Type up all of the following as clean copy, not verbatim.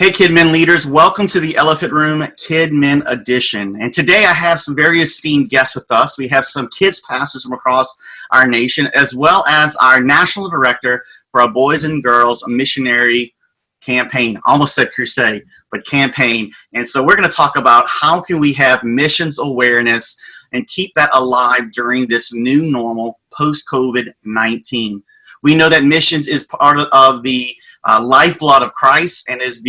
Hey Kidmin leaders, welcome to the Elephant Room Kidmin edition. And today I have some very esteemed guests with us. We have some kids pastors from across our nation, as well as our national director for our Boys and Girls Missionary Campaign. Almost said crusade, but campaign. And so we're going to talk about how can we have missions awareness and keep that alive during this new normal post-COVID-19. We know that missions is part of the lifeblood of Christ and is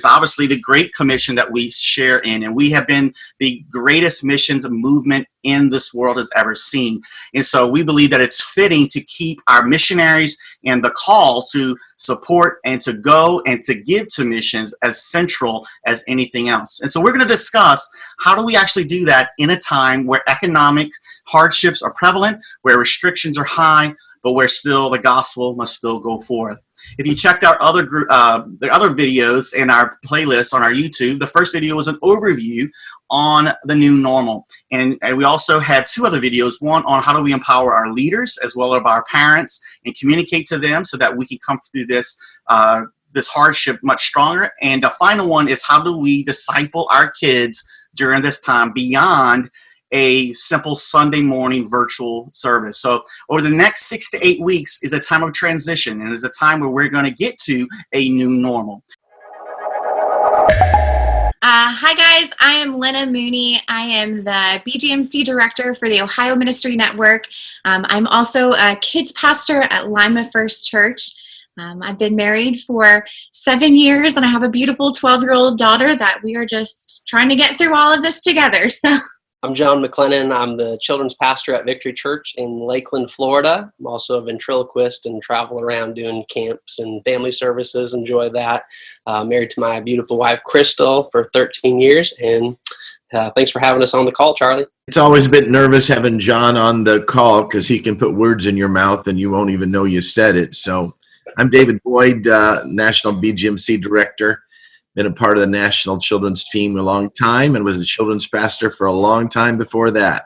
obviously the Great Commission that we share in. And we have been the greatest missions movement in this world has ever seen. And so we believe that it's fitting to keep our missionaries and the call to support and to go and to give to missions as central as anything else. And so we're going to discuss how do we actually do that in a time where economic hardships are prevalent, where restrictions are high, but where still the gospel must still go forth. If you checked out the other videos in our playlist on our YouTube, the first video was an overview on the new normal. And we also had two other videos, one on how do we empower our leaders as well as our parents and communicate to them so that we can come through this hardship much stronger. And the final one is how do we disciple our kids during this time beyond a simple Sunday morning virtual service. So over the next 6 to 8 weeks is a time of transition, and it's a time where we're going to get to a new normal. Hi guys, I am Lynna Mooney. I am the BGMC director for the Ohio Ministry Network. I'm also a kids pastor at Lima First Church. I've been married for 7 years, and I have a beautiful 12-year-old daughter that we are just trying to get through all of this together. So. I'm McClennan. I'm the children's pastor at Victory Church in Lakeland, Florida. I'm also a ventriloquist and travel around doing camps and family services. Enjoy that. Married to my beautiful wife, Crystal, for 13 years. And thanks for having us on the call, Charlie. It's always a bit nervous having John on the call because he can put words in your mouth and you won't even know you said it. So I'm David Boyd, National BGMC Director. Been a part of the National Children's Team a long time and was a children's pastor for a long time before that.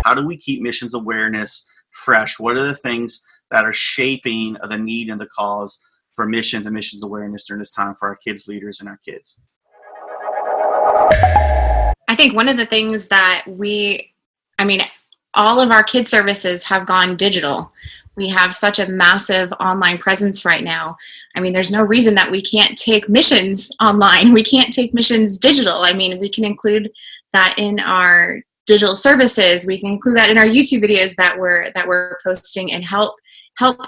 How do we keep missions awareness fresh? What are the things that are shaping the need and the cause for missions and missions awareness during this time for our kids leaders and our kids? I think one of the things that all of our kid services have gone digital. We have such a massive online presence right now. There's no reason that we can't take missions online. We can't take missions digital. We can include that in our digital services. We can include that in our YouTube videos that we're posting and help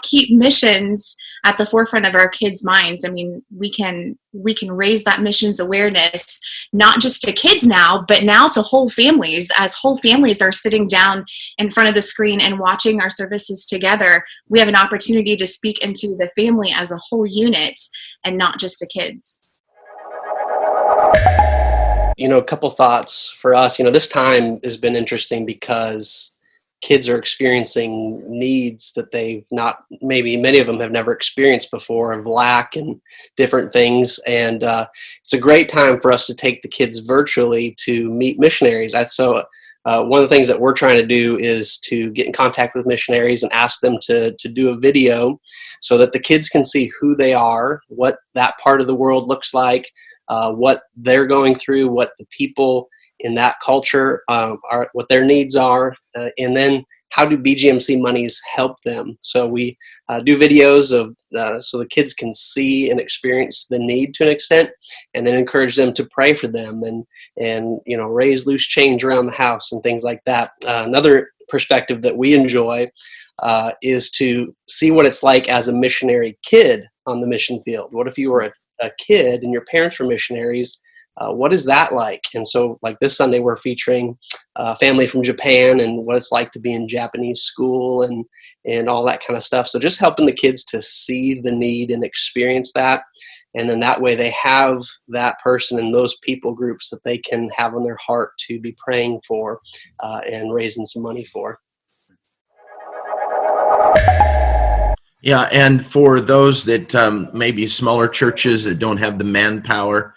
keep missions at the forefront of our kids' minds. We can raise that missions awareness, not just to kids now, but now to whole families. As whole families are sitting down in front of the screen and watching our services together, we have an opportunity to speak into the family as a whole unit and not just the kids. A couple thoughts for us. This time has been interesting because kids are experiencing needs that many of them have never experienced before, of lack and different things. And it's a great time for us to take the kids virtually to meet missionaries. So one of the things that we're trying to do is to get in contact with missionaries and ask them to do a video so that the kids can see who they are, what that part of the world looks like, what they're going through, what the people in that culture are, what their needs are, and then how do BGMC monies help them. So we do videos of so the kids can see and experience the need to an extent, and then encourage them to pray for them and raise loose change around the house and things like that. Another perspective that we enjoy is to see what it's like as a missionary kid on the mission field. What if you were a kid and your parents were missionaries? What is that like? And so like this Sunday, we're featuring a family from Japan and what it's like to be in Japanese school and all that kind of stuff. So just helping the kids to see the need and experience that. And then that way they have that person and those people groups that they can have on their heart to be praying for and raising some money for. Yeah, and for those that maybe smaller churches that don't have the manpower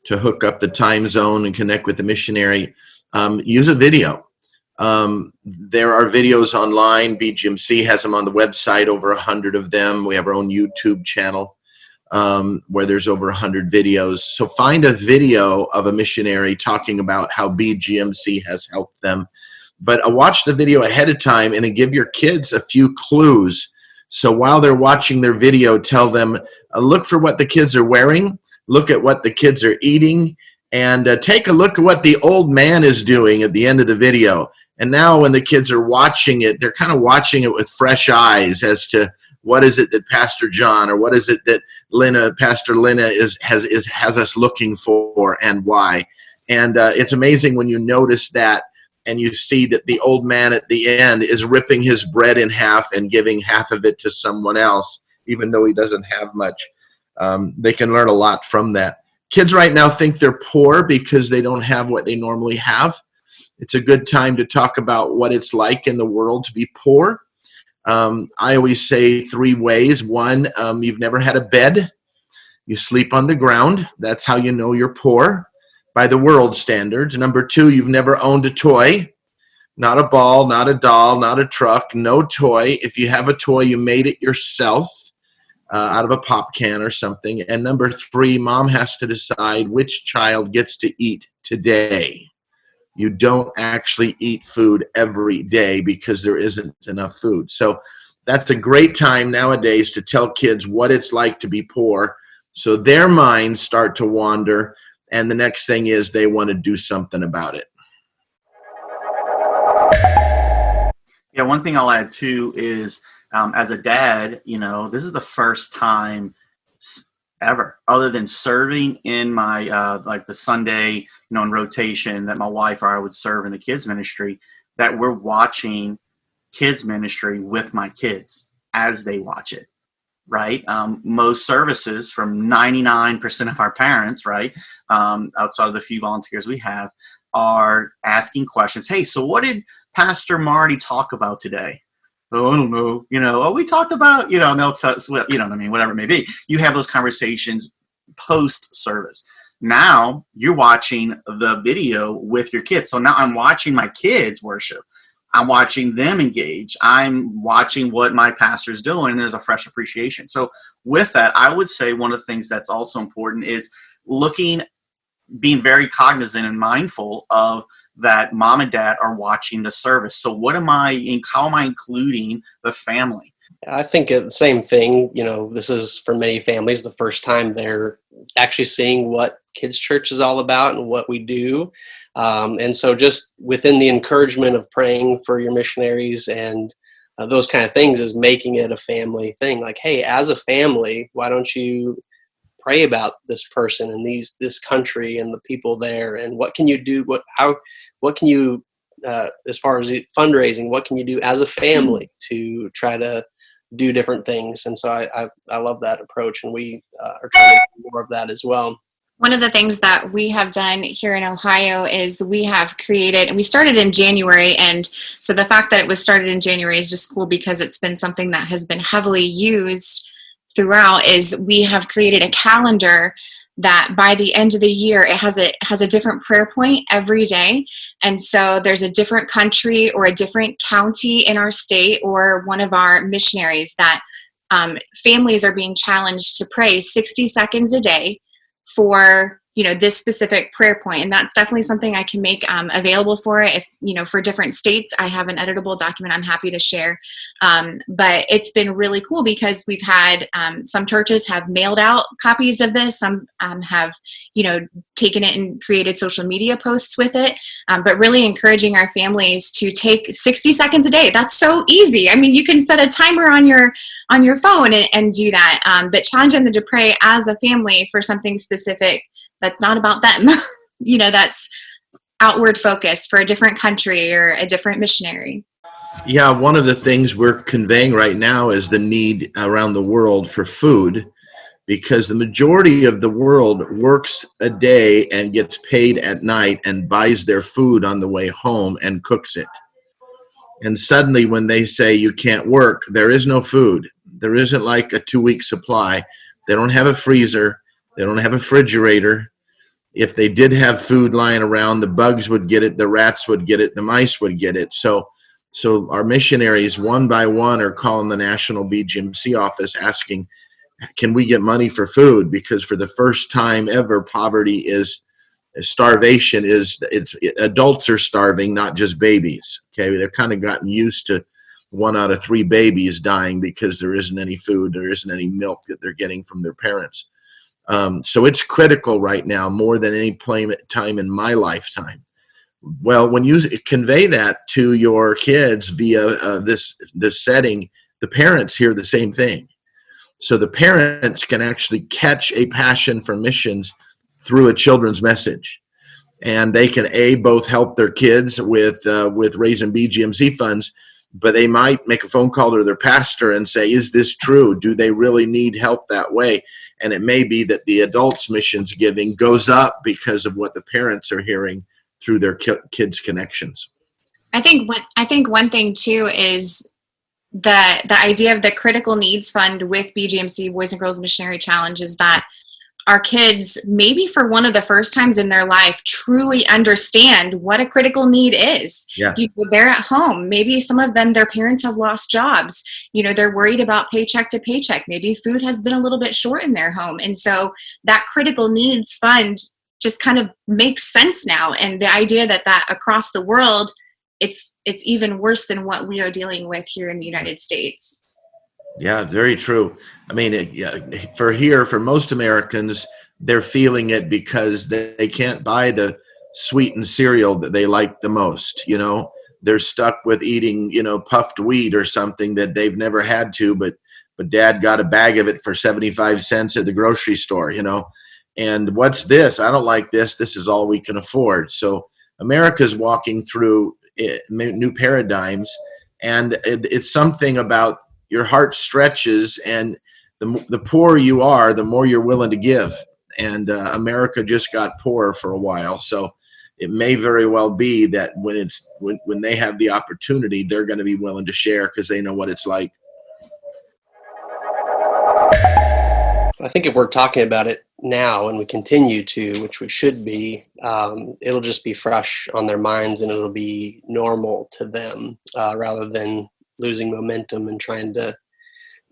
to hook up the time zone and connect with the missionary, use a video. There are videos online. BGMC has them on the website, over 100 of them. We have our own YouTube channel. where there's over 100 videos. So find a video of a missionary talking about how BGMC has helped them. But watch the video ahead of time and then give your kids a few clues. So while they're watching their video, tell them, look for what the kids are wearing, look at what the kids are eating, and take a look at what the old man is doing at the end of the video. And now when the kids are watching it, they're kind of watching it with fresh eyes as to what is it that Pastor John or what is it that Pastor Lynna has us looking for and why. And it's amazing when you notice that and you see that the old man at the end is ripping his bread in half and giving half of it to someone else, even though he doesn't have much. They can learn a lot from that. Kids right now think they're poor because they don't have what they normally have. It's a good time to talk about what it's like in the world to be poor. I always say 3 ways. 1, you've never had a bed. You sleep on the ground. That's how you know you're poor by the world standards. Number 2, you've never owned a toy. Not a ball, not a doll, not a truck, no toy. If you have a toy, you made it yourself out of a pop can or something. And number 3, mom has to decide which child gets to eat today. You don't actually eat food every day because there isn't enough food. So that's a great time nowadays to tell kids what it's like to be poor, so their minds start to wander, and the next thing is they want to do something about it. Yeah, one thing I'll add too is as a dad, this is the first time ever, other than serving in my like the Sunday, in rotation that my wife or I would serve in the kids ministry, that we're watching kids ministry with my kids as they watch it, right? Most services from 99% of our parents, right, outside of the few volunteers we have, are asking questions. Hey, so what did Pastor Marty talk about today? Oh, I don't know. We talked about, and they'll tell us, whatever it may be. You have those conversations post-service. Now you're watching the video with your kids. So now I'm watching my kids worship. I'm watching them engage. I'm watching what my pastor's doing, and there's a fresh appreciation. So with that, I would say one of the things that's also important is being very cognizant and mindful of that mom and dad are watching the service. So how am I including the family? I think the same thing. This is for many families the first time they're actually seeing what kids' church is all about and what we do. And so just within the encouragement of praying for your missionaries and those kind of things is making it a family thing. Like, hey, as a family, why don't you pray about this person and this country and the people there, and what can you do? What can you, as far as fundraising, what can you do as a family to try to do different things? And so I love that approach, and we are trying to do more of that as well. One of the things that we have done here in Ohio is we have created, and we started in January, and so the fact that it was started in January is just cool because it's been something that has been heavily used throughout, is we have created a calendar that by the end of the year, it has a different prayer point every day. And so there's a different country or a different county in our state or one of our missionaries that families are being challenged to pray 60 seconds a day for this specific prayer point. And that's definitely something I can make available for it. If, for different states, I have an editable document I'm happy to share. But it's been really cool because we've had some churches have mailed out copies of this. Some have, taken it and created social media posts with it. But really encouraging our families to take 60 seconds a day. That's so easy. I mean, you can set a timer on your phone and do that. But challenging them to pray as a family for something specific that's not about them, that's outward focused for a different country or a different missionary. Yeah, one of the things we're conveying right now is the need around the world for food, because the majority of the world works a day and gets paid at night and buys their food on the way home and cooks it. And suddenly when they say you can't work, there is no food. There isn't like a 2-week supply. They don't have a freezer. They don't have a refrigerator. If they did have food lying around, the bugs would get it, the rats would get it, the mice would get it. So our missionaries, one by one, are calling the National BGMC office asking, can we get money for food? Because for the first time ever, starvation adults are starving, not just babies. Okay, they've kind of gotten used to 1 out of 3 babies dying because there isn't any food, there isn't any milk that they're getting from their parents. So it's critical right now, more than any time in my lifetime. Well, when you convey that to your kids via this setting, the parents hear the same thing. So the parents can actually catch a passion for missions through a children's message. And they can both help their kids with raising BGMC funds, but they might make a phone call to their pastor and say, is this true? Do they really need help that way? And it may be that the adults' missions giving goes up because of what the parents are hearing through their kids' connections. I think one thing too is the idea of the critical needs fund with BGMC, Boys and Girls Missionary Challenge, is that our kids, maybe for one of the first times in their life, truly understand what a critical need is. Yeah. They're at home. Maybe some of them, their parents have lost jobs. They're worried about paycheck to paycheck. Maybe food has been a little bit short in their home. And so that critical needs fund just kind of makes sense now. And the idea that across the world, it's even worse than what we are dealing with here in the United States. Yeah, very true. I mean, for most Americans, they're feeling it because they can't buy the sweetened cereal that they like the most. They're stuck with eating, puffed wheat or something that they've never had to, but dad got a bag of it for 75 cents at the grocery store, and what's this? I don't like this. This is all we can afford. So America's walking through new paradigms, and it's something about your heart stretches, and the poorer you are, the more you're willing to give. And America just got poorer for a while, so it may very well be that when they have the opportunity, they're going to be willing to share because they know what it's like. I think if we're talking about it now and we continue to, which we should be, it'll just be fresh on their minds and it'll be normal to them rather than losing momentum and trying to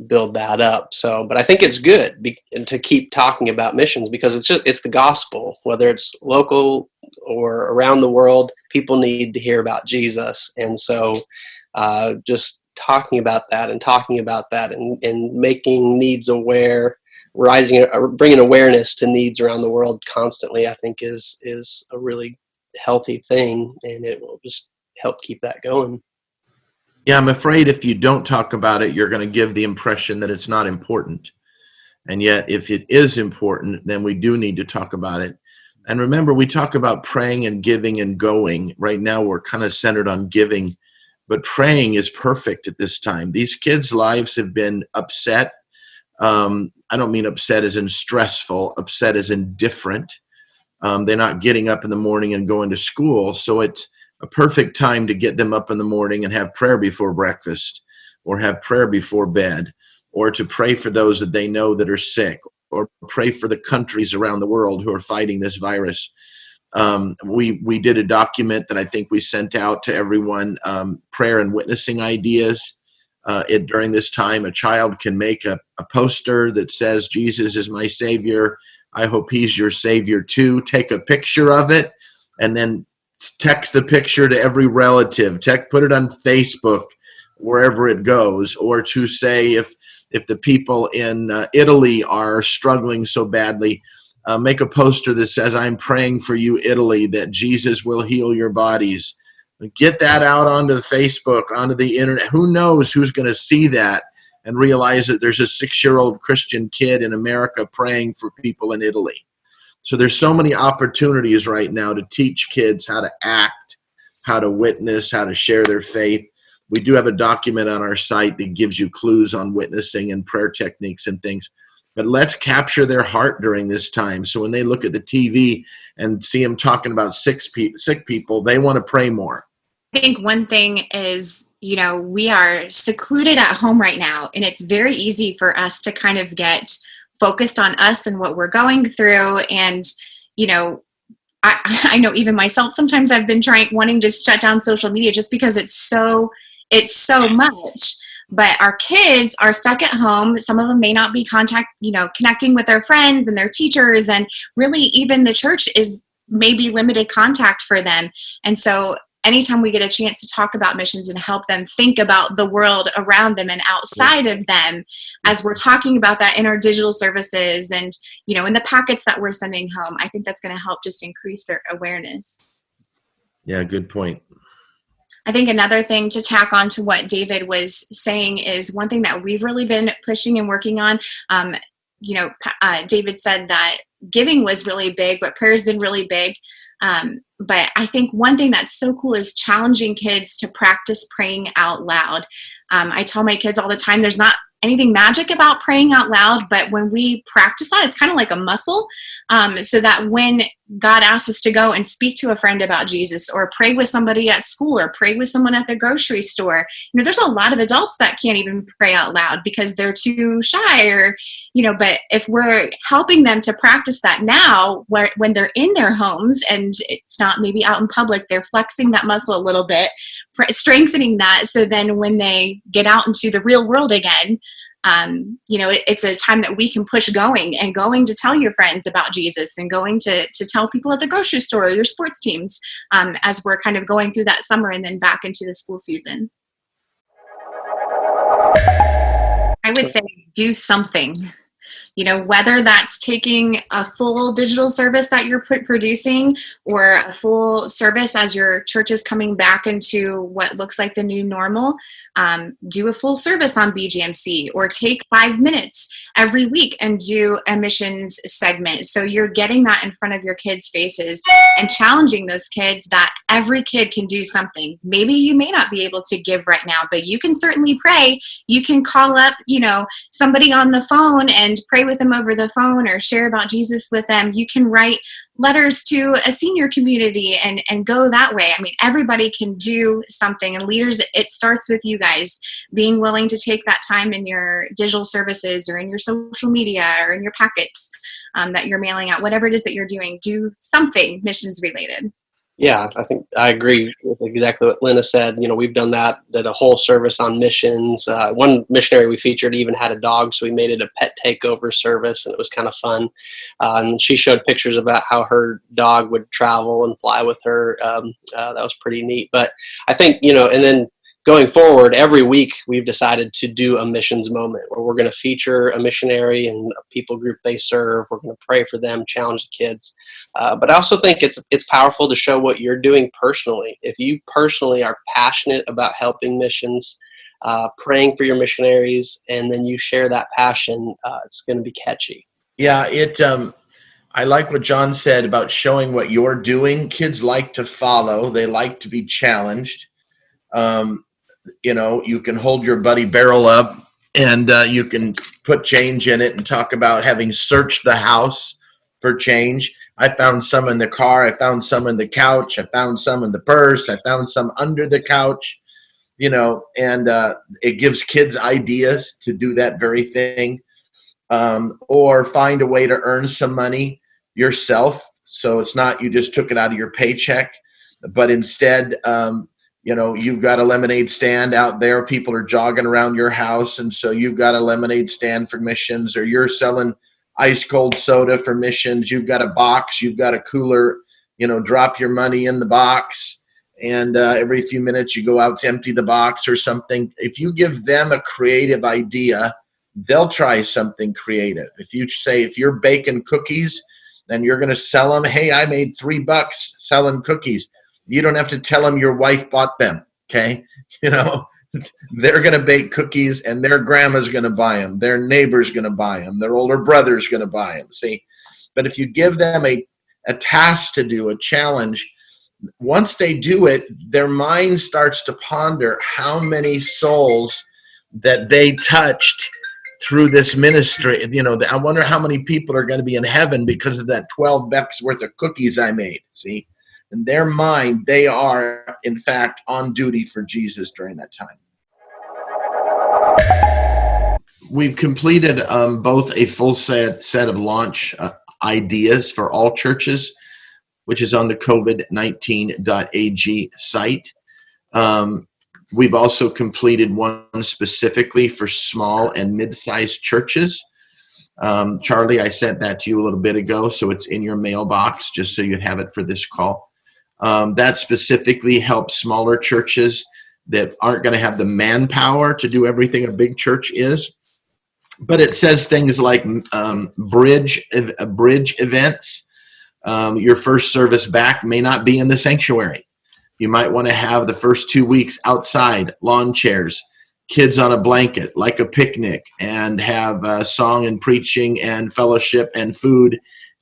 build that up. So, but I think it's good to keep talking about missions because it's the gospel, whether it's local or around the world, people need to hear about Jesus. And so just talking about that and making needs aware, bringing awareness to needs around the world constantly, I think is a really healthy thing, and it will just help keep that going. Yeah, I'm afraid if you don't talk about it, you're going to give the impression that it's not important. And yet, if it is important, then we do need to talk about it. And remember, we talk about praying and giving and going. Right now, we're kind of centered on giving, but praying is perfect at this time. These kids' lives have been upset. I don't mean upset as in stressful, upset as in different. They're not getting up in the morning and going to school, so it's a perfect time to get them up in the morning and have prayer before breakfast, or have prayer before bed, or to pray for those that they know that are sick, or pray for the countries around the world who are fighting this virus. We did a document that I think we sent out to everyone, prayer and witnessing ideas. During this time, a child can make a poster that says, Jesus is my Savior. I hope he's your Savior too. Take a picture of it and then text the picture to every relative. Put it on Facebook, wherever it goes, or to say if the people in Italy are struggling so badly, make a poster that says, I'm praying for you, Italy, that Jesus will heal your bodies. Get that out onto the Facebook, onto the internet. Who knows who's going to see that and realize that there's a 6-year-old Christian kid in America praying for people in Italy. So there's so many opportunities right now to teach kids how to act, how to witness, how to share their faith. We do have a document on our site that gives you clues on witnessing and prayer techniques and things. But let's capture their heart during this time. So when they look at the TV and see them talking about sick people, they want to pray more. I think one thing is, we are secluded at home right now, and it's very easy for us to kind of get focused on us and what we're going through. And, I know even myself, sometimes I've been wanting to shut down social media just because it's so much. But our kids are stuck at home. Some of them may not be connecting with their friends and their teachers, and really even the church is maybe limited contact for them. And so anytime we get a chance to talk about missions and help them think about the world around them and outside of them, as we're talking about that in our digital services and, in the packets that we're sending home, I think that's going to help just increase their awareness. Yeah, good point. I think another thing to tack on to what David was saying is one thing that we've really been pushing and working on. David said that giving was really big, but prayer's been really big. But I think one thing that's so cool is challenging kids to practice praying out loud. I tell my kids all the time, there's not anything magic about praying out loud, but when we practice that, it's kind of like a muscle, so that when God asks us to go and speak to a friend about Jesus, or pray with somebody at school, or pray with someone at the grocery store, there's a lot of adults that can't even pray out loud because they're too shy, or but if we're helping them to practice that now, when they're in their homes and it's not maybe out in public, they're flexing that muscle a little bit, strengthening that, so then when they get out into the real world again, it's a time that we can push going to tell your friends about Jesus, and going to tell people at the grocery store or your sports teams, as we're kind of going through that summer and then back into the school season. I would say do something. Whether that's taking a full digital service that you're producing, or a full service as your church is coming back into what looks like the new normal, do a full service on BGMC, or take 5 minutes every week and do a missions segment. So you're getting that in front of your kids' faces and challenging those kids that every kid can do something. Maybe you may not be able to give right now, but you can certainly pray. You can call up, somebody on the phone and pray with them over the phone, or share about Jesus with them. You can write letters to a senior community and go that way. I mean, everybody can do something. And leaders, it starts with you guys being willing to take that time in your digital services, or in your social media, or in your packets that you're mailing out, whatever it is that you're doing, do something missions related. Yeah, I think I agree with exactly what Lynna said. We've done that, did a whole service on missions. One missionary we featured even had a dog, so we made it a pet takeover service, and it was kind of fun. And she showed pictures about how her dog would travel and fly with her. That was pretty neat. But I think, and then going forward, every week we've decided to do a missions moment where we're going to feature a missionary and a people group they serve. We're going to pray for them, challenge the kids. But I also think it's powerful to show what you're doing personally. If you personally are passionate about helping missions, praying for your missionaries, and then you share that passion, it's going to be catchy. Yeah, I like what John said about showing what you're doing. Kids like to follow. They like to be challenged. You can hold your buddy barrel up, and you can put change in it and talk about having searched the house for change. I found some in the car. I found some in the couch. I found some in the purse. I found some under the couch, and it gives kids ideas to do that very thing, or find a way to earn some money yourself. So it's not you just took it out of your paycheck, but instead, you've got a lemonade stand out there. People are jogging around your house, and so you've got a lemonade stand for missions, or you're selling ice cold soda for missions. You've got a box, you've got a cooler, drop your money in the box, and every few minutes you go out to empty the box or something. If you give them a creative idea, they'll try something creative. If you say, if you're baking cookies and you're going to sell them, hey, I made $3 selling cookies. You don't have to tell them your wife bought them, okay? They're going to bake cookies, and their grandma's going to buy them. Their neighbor's going to buy them. Their older brother's going to buy them, see? But if you give them a task to do, a challenge, once they do it, their mind starts to ponder how many souls that they touched through this ministry. I wonder how many people are going to be in heaven because of that $12 worth of cookies I made, see? In their mind, they are, in fact, on duty for Jesus during that time. We've completed both a full set of launch ideas for all churches, which is on the Covid19.ag site. We've also completed one specifically for small and mid-sized churches. Charlie, I sent that to you a little bit ago, so it's in your mailbox, just so you have it for this call. That specifically helps smaller churches that aren't going to have the manpower to do everything a big church is. But it says things like bridge events. Your first service back may not be in the sanctuary. You might want to have the first 2 weeks outside, lawn chairs, kids on a blanket, like a picnic, and have song and preaching and fellowship and food.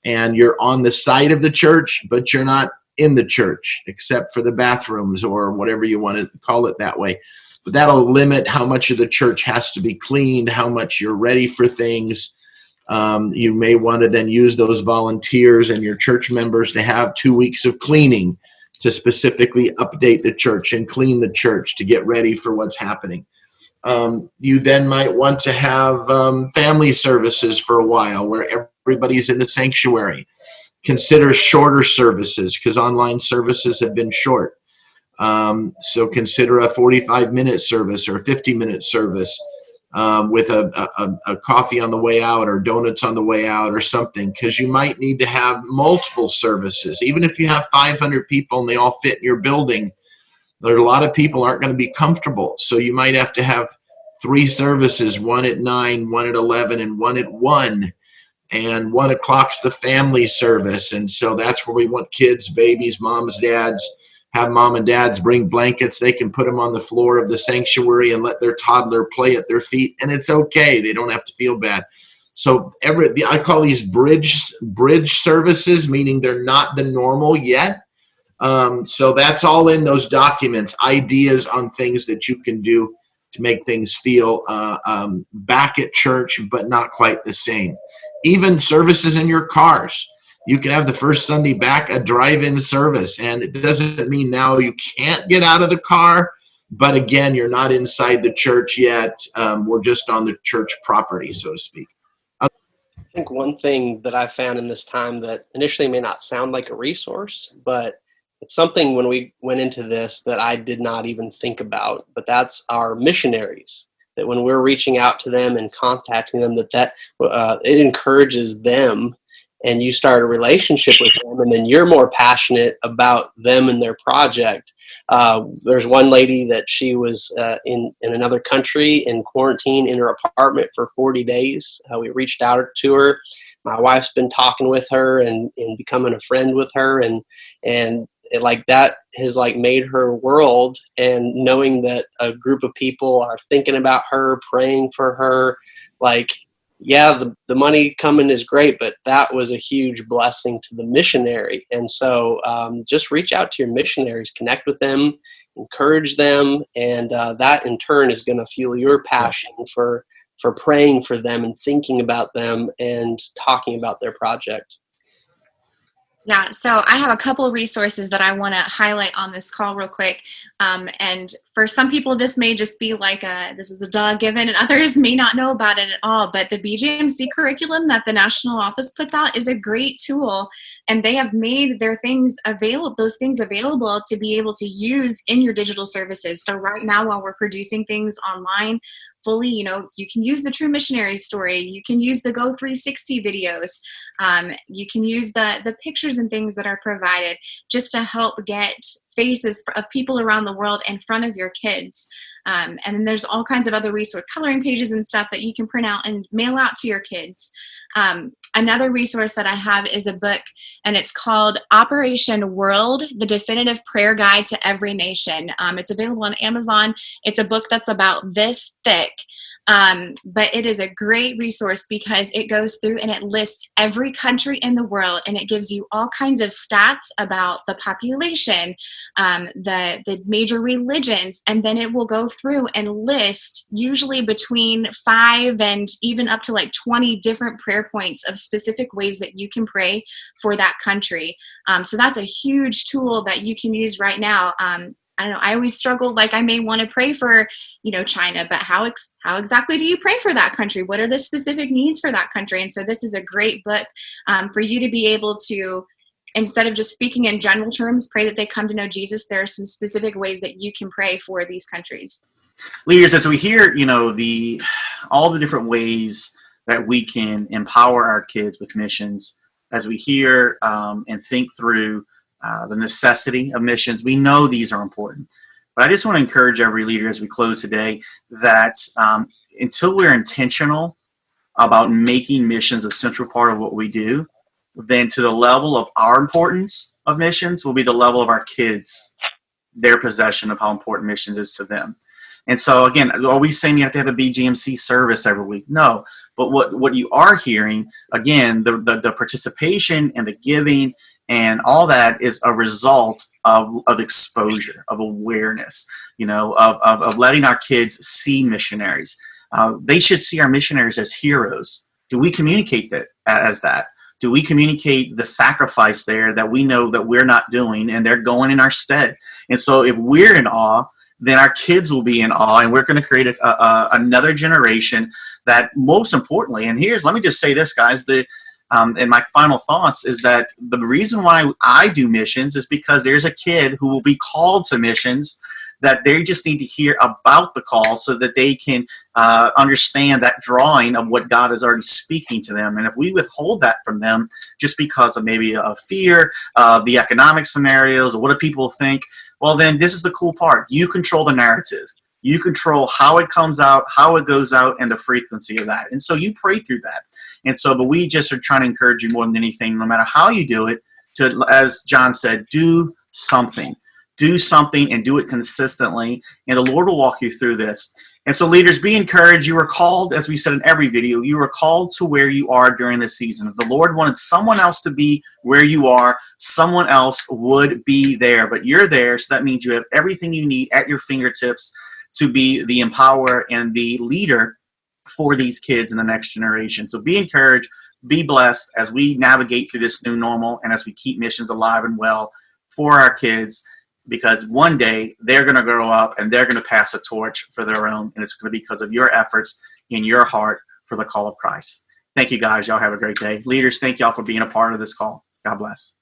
And you're on the side of the church, but you're not in the church, except for the bathrooms or whatever you want to call it that way. But that'll limit how much of the church has to be cleaned, how much you're ready for things. You may want to then use those volunteers and your church members to have 2 weeks of cleaning to specifically update the church and clean the church to get ready for what's happening. You then might want to have family services for a while where everybody's in the sanctuary. Consider shorter services because online services have been short. So consider a 45-minute service or a 50-minute service with a coffee on the way out or donuts on the way out or something, because you might need to have multiple services. Even if you have 500 people and they all fit in your building, there are a lot of people aren't going to be comfortable. So you might have to have 3 services, one at 9, one at 11, and one at 1. And 1 o'clock's the family service. And so that's where we want kids, babies, moms, dads, have mom and dads bring blankets. They can put them on the floor of the sanctuary and let their toddler play at their feet. And it's okay. They don't have to feel bad. So I call these bridge services, meaning they're not the normal yet. So that's all in those documents, ideas on things that you can do to make things feel back at church, but not quite the same. Even services in your cars. You can have the first Sunday back a drive-in service, and it doesn't mean now you can't get out of the car, but again, you're not inside the church yet. We're just on the church property, so to speak. I think one thing that I found in this time that initially may not sound like a resource, but it's something when we went into this that I did not even think about, but that's our missionaries. That when we're reaching out to them and contacting them, that it encourages them, and you start a relationship with them, and then you're more passionate about them and their project. There's one lady that she was in another country in quarantine in her apartment for 40 days. We reached out to her. My wife's been talking with her and becoming a friend with her, and it, like, that has like made her world. And knowing that a group of people are thinking about her, praying for her, like, yeah, the money coming is great, but that was a huge blessing to the missionary. And so just reach out to your missionaries, connect with them, encourage them, and that in turn is going to fuel your passion for praying for them and thinking about them and talking about their project. Yeah, so I have a couple resources that I want to highlight on this call real quick. And for some people, this may just be like this is a duh given, and others may not know about it at all. But the BGMC curriculum that the national office puts out is a great tool, and they have made those things available to be able to use in your digital services. So right now, while we're producing things online, fully, you can use the True Missionary Story. You can use the Go 360 videos. You can use the pictures and things that are provided just to help get faces of people around the world in front of your kids. And then there's all kinds of other resource coloring pages and stuff that you can print out and mail out to your kids. Another resource that I have is a book, and it's called Operation World, The Definitive Prayer Guide to Every Nation. It's available on Amazon. It's a book that's about this thick. But it is a great resource because it goes through and it lists every country in the world, and it gives you all kinds of stats about the population, the major religions, and then it will go through and list usually between 5 and even up to like 20 different prayer points of specific ways that you can pray for that country. So that's a huge tool that you can use right now. I don't know, I always struggle, like I may want to pray for, China, but how exactly do you pray for that country? What are the specific needs for that country? And so this is a great book for you to be able to instead of just speaking in general terms, pray that they come to know Jesus. There are some specific ways that you can pray for these countries. Leaders, as we hear, all the different ways that we can empower our kids with missions, as we hear and think through the necessity of missions, we know these are important. But I just want to encourage every leader as we close today that until we're intentional about making missions a central part of what we do, then to the level of our importance of missions will be the level of our kids, their possession of how important missions is to them. And so, again, are we saying you have to have a BGMC service every week? No. But what you are hearing, again, the participation and the giving and all that is a result of exposure, of awareness, of letting our kids see missionaries. They should see our missionaries as heroes. Do we communicate that as that? Do we communicate the sacrifice there that we know that we're not doing and they're going in our stead? And so if we're in awe, then our kids will be in awe, and we're going to create another generation that, most importantly, and let me just say this, guys, and my final thoughts is that the reason why I do missions is because there's a kid who will be called to missions that they just need to hear about the call so that they can understand that drawing of what God is already speaking to them. And if we withhold that from them just because of maybe a fear of the economic scenarios or what do people think, well, then this is the cool part. You control the narrative. You control how it comes out, how it goes out, and the frequency of that. And so you pray through that. And so, but we just are trying to encourage you more than anything, no matter how you do it, to, as John said, do something. Do something and do it consistently, and the Lord will walk you through this. And so, leaders, be encouraged. You are called, as we said in every video, you are called to where you are during this season. If the Lord wanted someone else to be where you are, someone else would be there. But you're there, so that means you have everything you need at your fingertips to be the empower and the leader for these kids in the next generation. So be encouraged, be blessed as we navigate through this new normal and as we keep missions alive and well for our kids, because one day they're going to grow up and they're going to pass a torch for their own, and it's going to be because of your efforts in your heart for the call of Christ. Thank you, guys. Y'all have a great day. Leaders, thank y'all for being a part of this call. God bless.